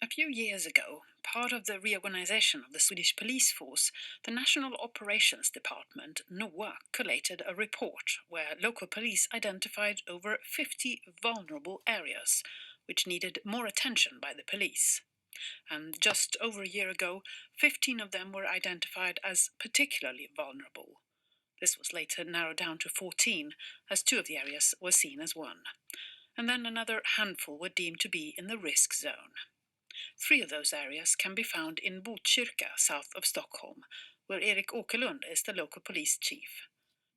A few years ago, part of the reorganization of the Swedish police force, the National Operations Department, NOA, collated a report where local police identified over 50 vulnerable areas, which needed more attention by the police. And just over a year ago, 15 of them were identified as particularly vulnerable. This was later narrowed down to 14, as 2 of the areas were seen as one. And then another handful were deemed to be in the risk zone. 3 of those areas can be found in Botkyrka, south of Stockholm, where Erik Åkerlund is the local police chief.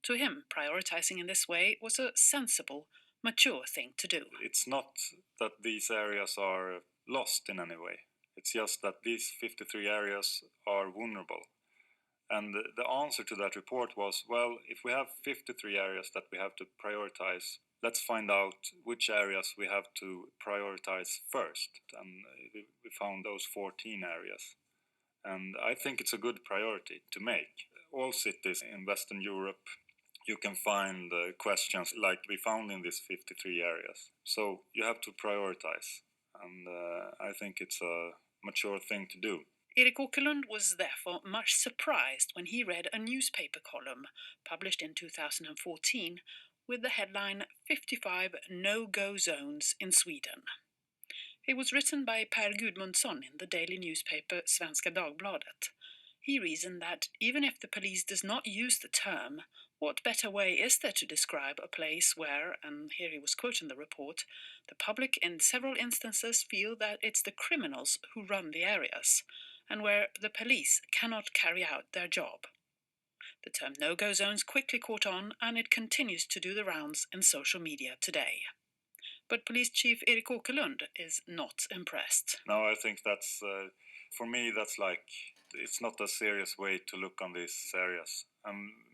To him, prioritizing in this way was a sensible, mature thing to do. It's not that these areas are lost in any way. It's just that these 53 areas are vulnerable. And the answer to that report was, well, if we have 53 areas that we have to prioritize, let's find out which areas we have to prioritize first. And we found those 14 areas. And I think it's a good priority to make. All cities in Western Europe, you can find questions like we found in these 53 areas. So you have to prioritize. And I think it's a mature thing to do. Erik Åkerlund was therefore much surprised when he read a newspaper column published in 2014 with the headline 55 no-go zones in Sweden. It was written by Per Gudmundsson in the daily newspaper Svenska Dagbladet. He reasoned that even if the police does not use the term, what better way is there to describe a place where, and here he was quoting the report, the public in several instances feel that it's the criminals who run the areas, and where the police cannot carry out their job. The term no-go zones quickly caught on, and it continues to do the rounds in social media today. But Police Chief Erik Åkerlund is not impressed. No, I think that's, for me, that's like, it's not a serious way to look on these areas.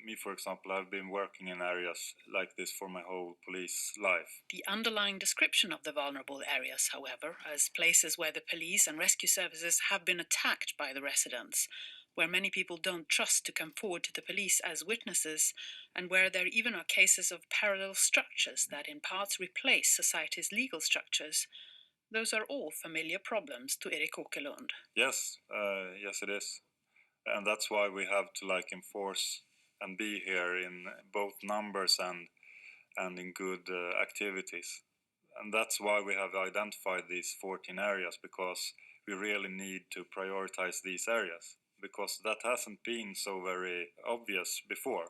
Me, for example, I've been working in areas like this for my whole police life. The underlying description of the vulnerable areas, however, as places where the police and rescue services have been attacked by the residents, where many people don't trust to come forward to the police as witnesses, and where there even are cases of parallel structures that in parts replace society's legal structures, those are all familiar problems to Erik Åkerlund. Yes, yes it is. And that's why we have to enforce and be here in both numbers and in good activities. And that's why we have identified these 14 areas, because we really need to prioritize these areas, because that hasn't been so very obvious before.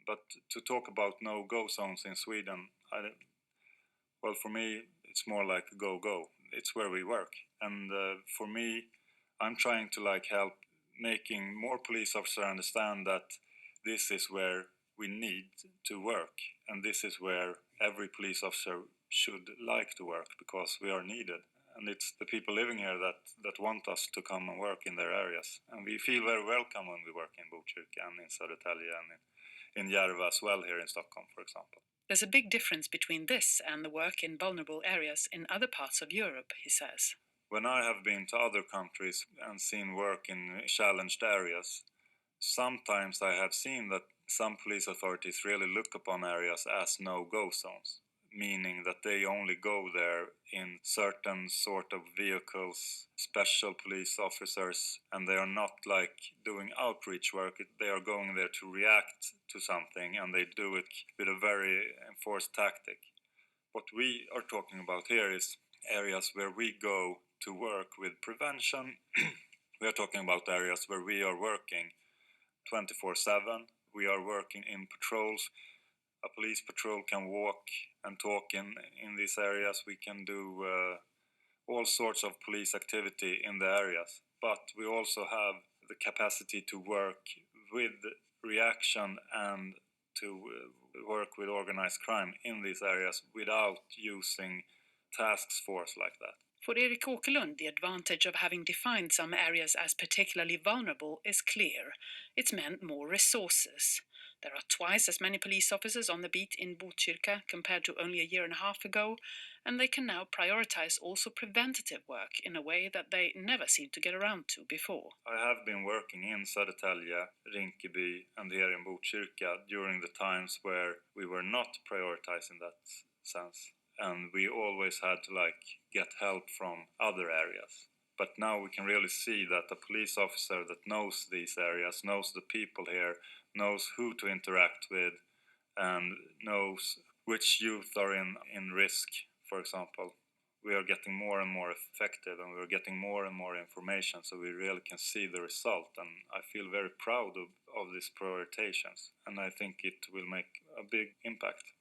But to talk about no-go zones in Sweden, well, for me, it's more like go-go. It's where we work. And for me, I'm trying to help making more police officers understand that this is where we need to work, and this is where every police officer should like to work, because we are needed. And it's the people living here that want us to come and work in their areas. And we feel very welcome when we work in Botkyrka and in Södertälje and in Järva as well here in Stockholm, for example. There's a big difference between this and the work in vulnerable areas in other parts of Europe, he says. When I have been to other countries and seen work in challenged areas, sometimes I have seen that some police authorities really look upon areas as no-go zones, meaning that they only go there in certain sort of vehicles, special police officers, and they are not doing outreach work. They are going there to react to something, and they do it with a very enforced tactic. What we are talking about here is areas where we go to work with prevention. We are talking about areas where we are working 24/7. We are working in patrols. A police patrol can walk and talk in these areas. We can do all sorts of police activity in the areas. But we also have the capacity to work with reaction and to work with organized crime in these areas without using task force like that. For Erik Åkerlund, the advantage of having defined some areas as particularly vulnerable is clear. It's meant more resources. There are twice as many police officers on the beat in Botkyrka compared to only a year and a half ago, and they can now prioritize also preventative work in a way that they never seemed to get around to before. I have been working in Södertälje, Rinkeby and here in Botkyrka during the times where we were not prioritizing that sense. And we always had to get help from other areas. But now we can really see that a police officer that knows these areas, knows the people here, knows who to interact with, and knows which youth are in risk, for example. We are getting more and more effective, and we're getting more and more information, so we really can see the result. And I feel very proud of these prioritizations, and I think it will make a big impact.